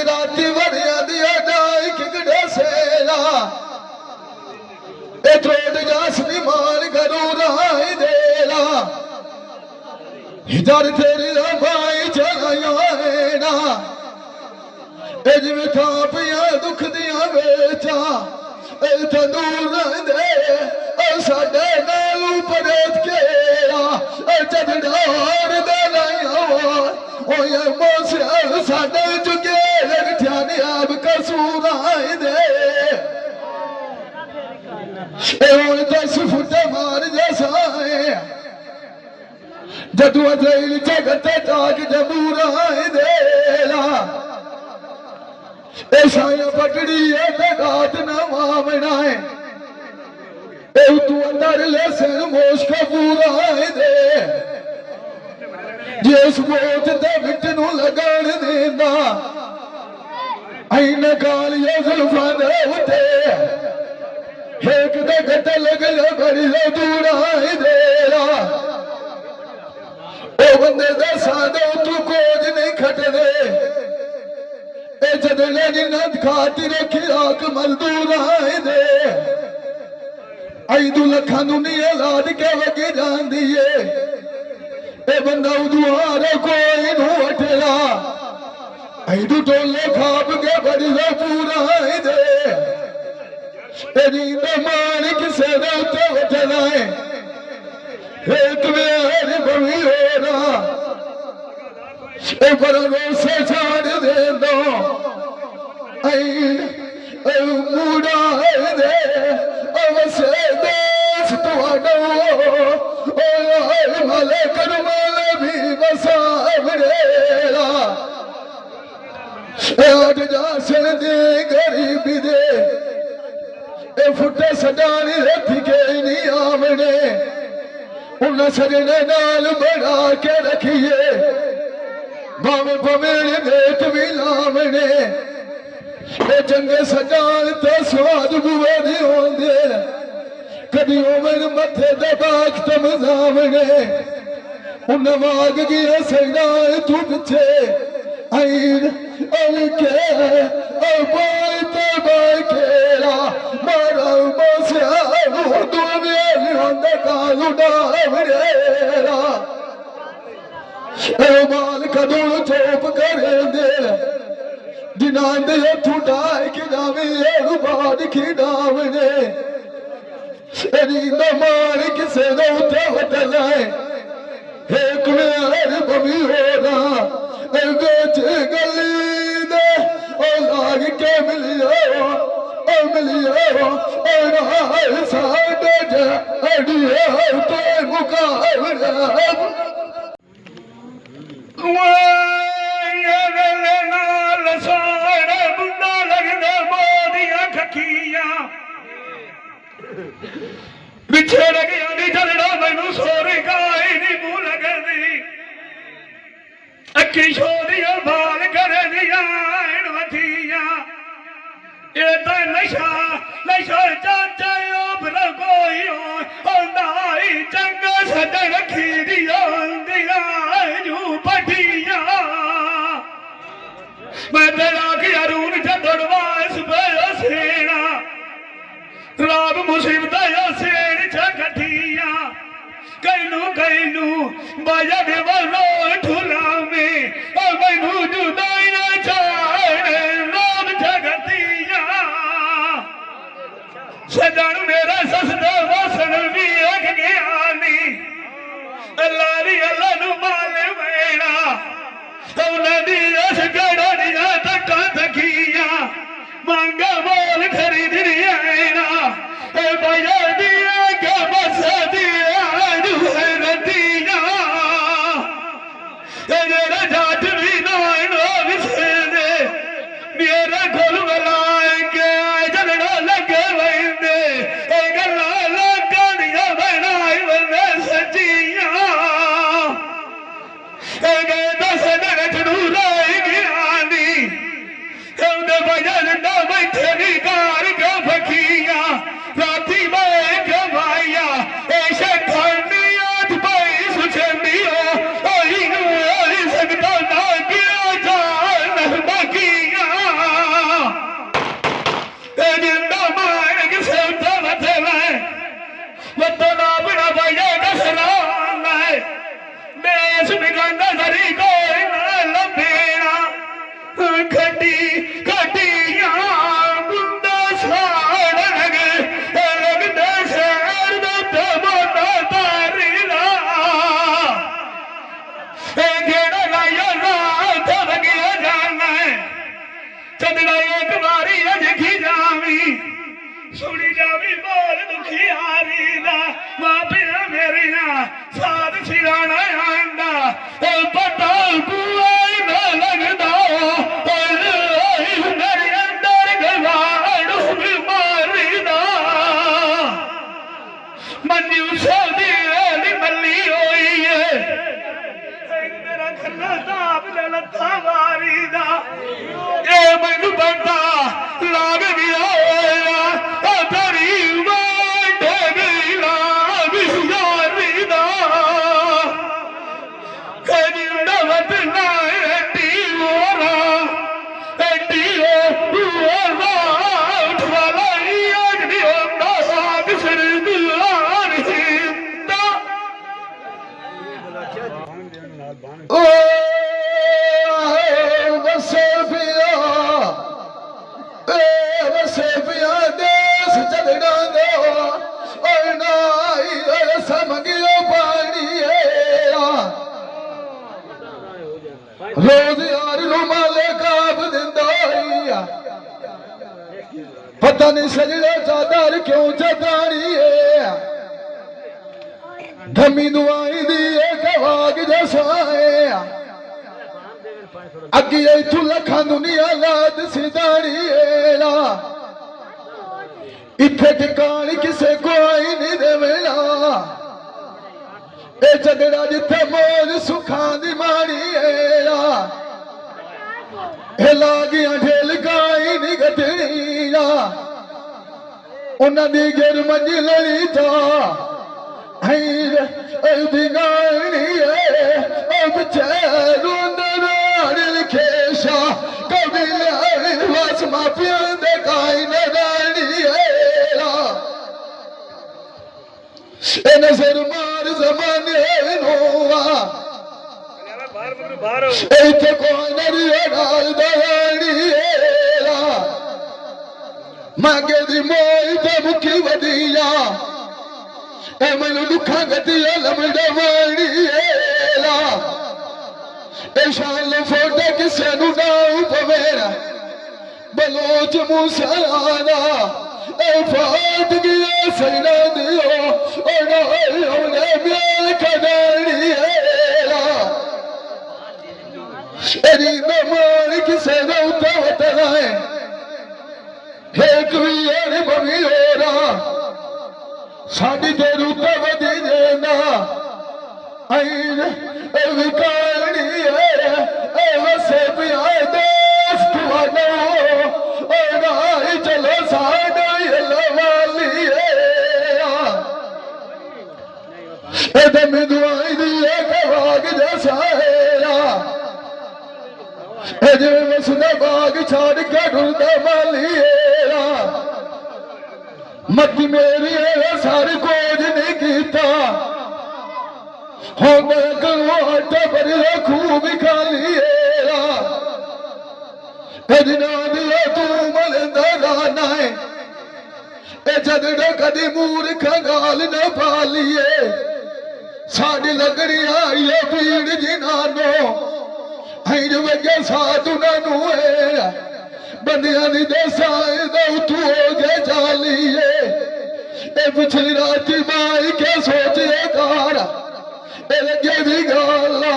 राती वरिया दिया जाए किगड़े सेला ए त्रोड़ जासनी मान करू राई देला हिजार तेरी भाई चलाया ए जिमें थापिया दुख दिया बेचा ए तंदूर दे ए साडे नालू परेत केरा ए चढ़ार दे लाया ओए मोसे साडे चुके रखियाने अब कसूर आए दे ए ओए 10 फुट मार जैसा है जदू अजैल जगत जाग जबूर आए देला ए साया पटड़ी ए गात न मामना है ए तू अंदर ले सन मोश कबूर आए दे जिस मोच ते बिट नु लगान देंदा आई न कालिया जुल्फां दे उते एक दे गट लगल बड़ी दूर आए देला ओ बंदे दे सादे तू कोज नहीं खटदे ए जदले जिन्नत खातिर खिराक मजदूर आए दे आई दू लखा दुनिया लाद के वगी जांदी है ए बंदा दुआरे कोई नु अठला आई दू टोले खाब के बड़ी दे पूरा आए दे ए नींद मालिक से उते वठला है एक मेरे बवी हो रहा ए बरनो से छाड़ दे दो आई मूड़ा दे अवसे देश तुहाडो ओ माले करमाल भी बसावड़ेला ए अट जासन दे गरीबी दे ए फुटे सडानी रथी के नहीं आवने उन सजने नाल बना के रखिए भावे पवेड़ देख भी लावने ए चंगे सजान तो स्वाद बुए दी होंदे कदी ओवन मथे दे बाग तम जावने उन माग गया सैनाल तू पिछे आईन अलके ओ बोल ते बाय केरा मारा मोसिया तू मेरी होंदे कालू डावरेरा ए माल कदों चोप करे दे जिना दे ठुटाए कि जावे ए बाद खिडावने एरी न मार किसे दो ते हटलाए एक मेरे बमी हो रहा ए बेच गली दे ओ लाग के मिलियो ओ मिलियो ओ राह साडे जा अड़िए तो मुकाबला बिछड़ गया नी चलना मैनू सोरी गाई नी मुंह लगदी अखी छोड़िया बाल करे दिया वथिया ये तो नशा नशा चाचा ओबर कोई होंदाई चंगा सद रखी दिया दिया जू पटिया मैं तेरा की अरून चढ़वास पे सेना राब मुसीबत सेन चखिया कैनू बाजा दे वालो ठुला में मैनू जुदाई ना चाड़ राब जगतिया सजन मेरा ससदा वसन भी अग गया नी लारी अल्लाह नु माल वेड़ा उन्हां दी अस गड़ा दिया तक्का तकिया मांगा बोल खरीद रिया ए बाजा दिया के बस दिया जुए रतिया ए मेरा जाट भी नाइनो विसे दे मेरा खोल बनाए के जलना लगे वंदे ए गल्ला लगा दिया बनाई वंदे सजिया ए गए दस नर चूराई गया नी ए बाजा ना बैठे नी कार का फकिया राती में कमाया ऐसे खंडियात पाई सुचंदियो आई सकता ना किया जान बकिया चंदड़ा एक बारी देखी जावी सुनी जावी बोल दुखियारी दा मापिया मेरिया साध सिराना आंदा पता बुआई ना लगदा मेरे अंदर गवाड़ू बीमारी दा मंजू सदी मल्ली होई है मेरा खन्ना ताप लत्था वारी दा ए मैनू बंदा लाग गया होया तेरी वांडे गई लाग यारी दा कदी नवत ना एटी मोरा एटी उठवाला अगनी होंदा साग सिर दुआर हिंदा ओ वसे पिया देश चलना दो और नाई समझियो पानी रोज यार नु माले काब दिंदा पता नहीं सजड़ा चादर क्यों चदानी धमी दुआई दी कवाग जसाए अगे इथू लखा दुनिया लाद सिदानी इथे ठिकान किसे कोई नहीं देवेला ए झगड़ा जिथे मौज सुखां दी माड़ी ए लागियां ढेल काई नहीं गटणीया उन्हां दी गिर मंजिलनी था बिगाड़ी खेशा कभी बस माफिया देखाई नानी नजर मार जमाने इथे कोई डाल दानी मांगे दी मोई ते मुखी वधिया मैनू दुखा गतिया लमड़ा वाणी शाल फोटे किसे नू नाऊ पवेरा बलोच मूसाना फाट गया सैना दियो म्याल कदानी एरी नमान किसे नू तवतना है एक भी यार बमी हो रहा साड़ी ते रूपे वधी देना विकानी वसे पिया दोस्त वालो चलो साडा वाली दमी दुआई दी बाग जैसा जे वसदा बाग छाड़ के ढूंढा माली मत मेरी सारी कोज नहीं कीता हो मैं गलवाटा पर खूब खाली कजना दिया तू मलदा गाना है जदड़ा कदी मूर्ख गाल न पालिए साड़ी लगड़ी आई पीड़ जिनानो वगे साथ उन्होंने है बंदिया दी दसाए तू हो गए जालिए पिछली रात माई के सोचे कार लगे भी गाला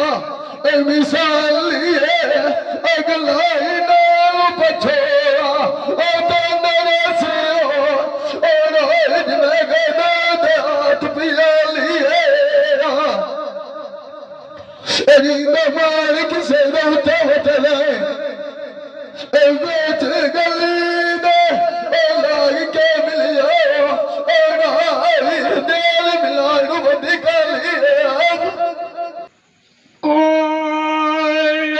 मिसाली अगलाई ना पछोआ हाथ पिया लिए मार किसे बेच गली लाई के मिलिया देर मिलानु बदी गली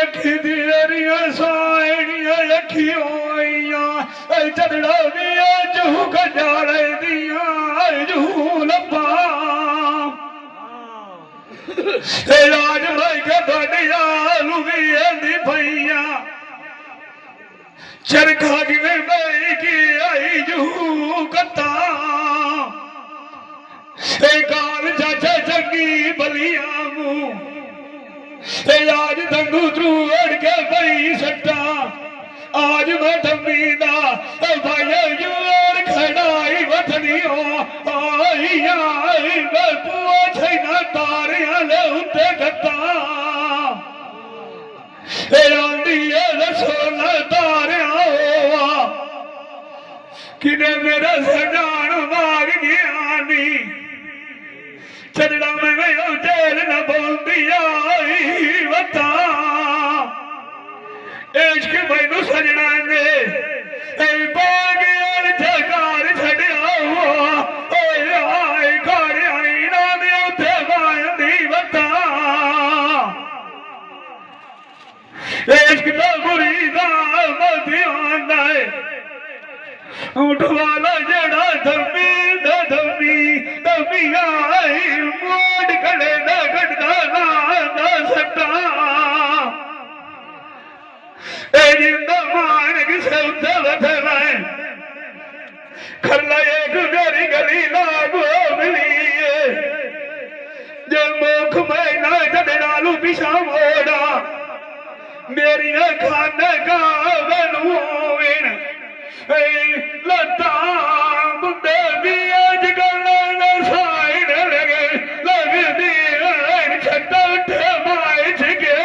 अखी दिया साइनिया अखी होइया चढ़ा भी जहू कजाड़े दिया जहू लब्बा राज भाई के बढ़िया लुगी आंदी भैया चरखा में गई की आई जहू कता काल चाचा चंगी बलिया मुँह आज दंगू तू अड़ के पई सट्टा आज मैं धम्मी दा भाई यूर खड़ाई वतनियों आई आई मैं पूछे न तारियां ले उते गता आंदी सोना तारियां होवा किने मेरा सजान माग गया नी चढ़ा मैं जेल न बोलती आई वता इश्क मैनू सजना ने बागियां घर छड़िया हुआ आए घर आई ना दे उथे बांधी वता इश्क तो मुरीदा मधी आंदा है ऊठ वाला जड़ा धमी धमी आई मोड़ खड़े न गड़दा ना सट्टा मान किसे उठे बैठे मैं खरला एक मेरी गली लागू मिली जे मुख में ना जद नालू पिछा मोड़ा मेरी खाने का बनू लता बुंदे भी अजकल साइड लगे लगदी छटा उठे माए छगे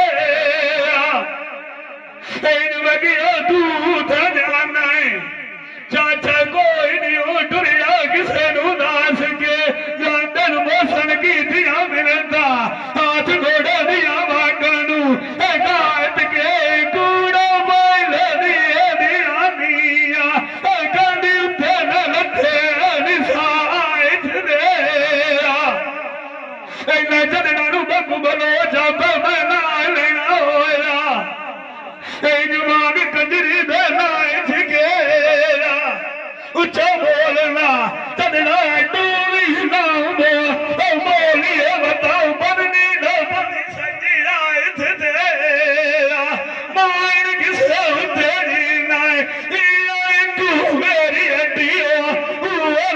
बगिया तू जाना है चाचा कोई नहीं टुरिया किसे नू दास के लंदन मोसन की दिया मिलता हाथ घोड़ा दिया बागनू गात के कूड़ा बैल दिए दिया मिया गंदी उठे न लथे निसाए दे चढ़ना नू बगू बलो जब बना लेना होया जवान कंजरी दे नाए छिकेरा उच्चा बोलना चढ़ना टूरी ना बोलिए बताओ बननी न बनी सजी आए थे तेरा मार किसे तेरी नाए तू मेरी हड्डियों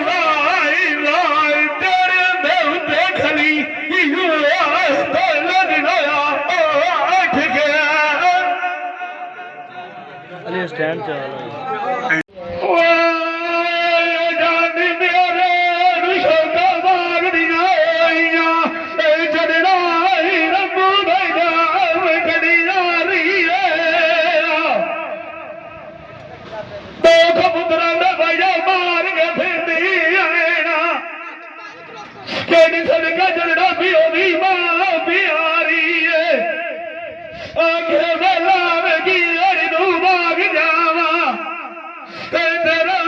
लाई लाई तेरे देव देखली अरे स्टैंड चला जड़ा भी होगी मां प्यारी आखे लावेगी बाग जावा तेरा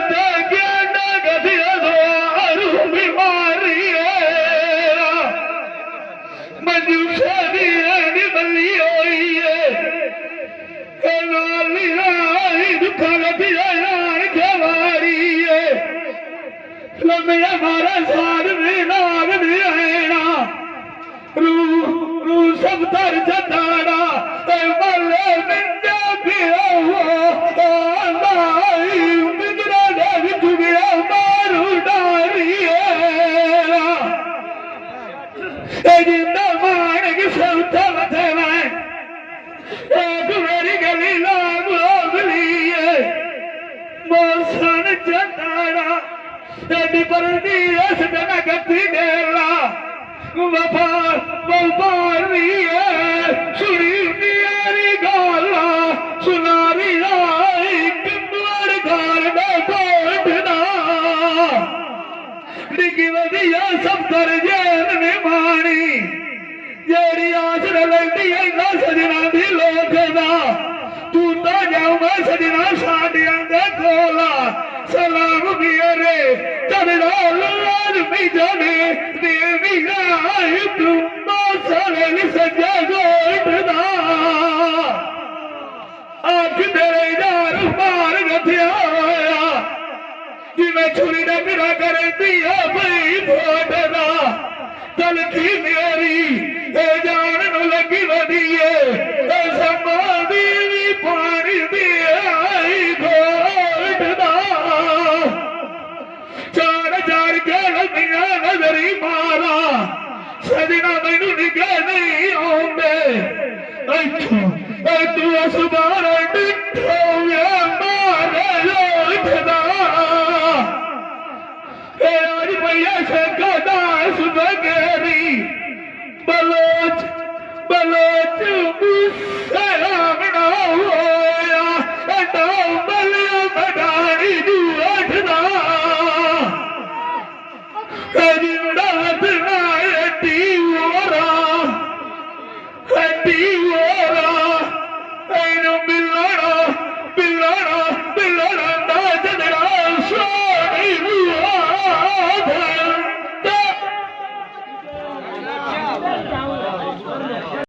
गधिया दो बीमारी मंजू शादी बल्ली होई दुखा गधिया जवारी लम्बे हमारा साथ में नाग भी आना रू सब तर चटाड़ा मले मिंजा पिया मिंजरा डग चुगिया मारू डारी जिंदा मान की सौता बथे मैं एक मेरी गली लाग गली मौसन चटाड़ा तेरी परनी इस दिन गति डेला वफारी सुनी मेरी गाला सुनारी कमर घर में बैठना डिगी वधिया सब कर जेल में मानी जेड़ी आस लगती है ना सजना भी लोग तू तो जाऊ मैं सजना साडिया दे कोला सलाम मेरे चढ़ना लाल भी जाने देवी आई तुम साले सजा गोटदा आख तेरे यार मार गथिया कि मैं छुरी न मेरा कर दिया भाई फोटदा चल की मेरी जान न लगी वधिए समाधी भी पानी दिए आई गोटदा चार के लमिया नजरी मारा सजना मैनू निगाह नहीं आउंदे तू असबार डिठो ਕਦੀ ਉਡਾਤ ਨਾ ਐਡੀ ਹੋਰਾ ਇਹਨੂੰ ਮਿਲਣਾ ਮਿਲਣਾ ਮਿਲਣਾ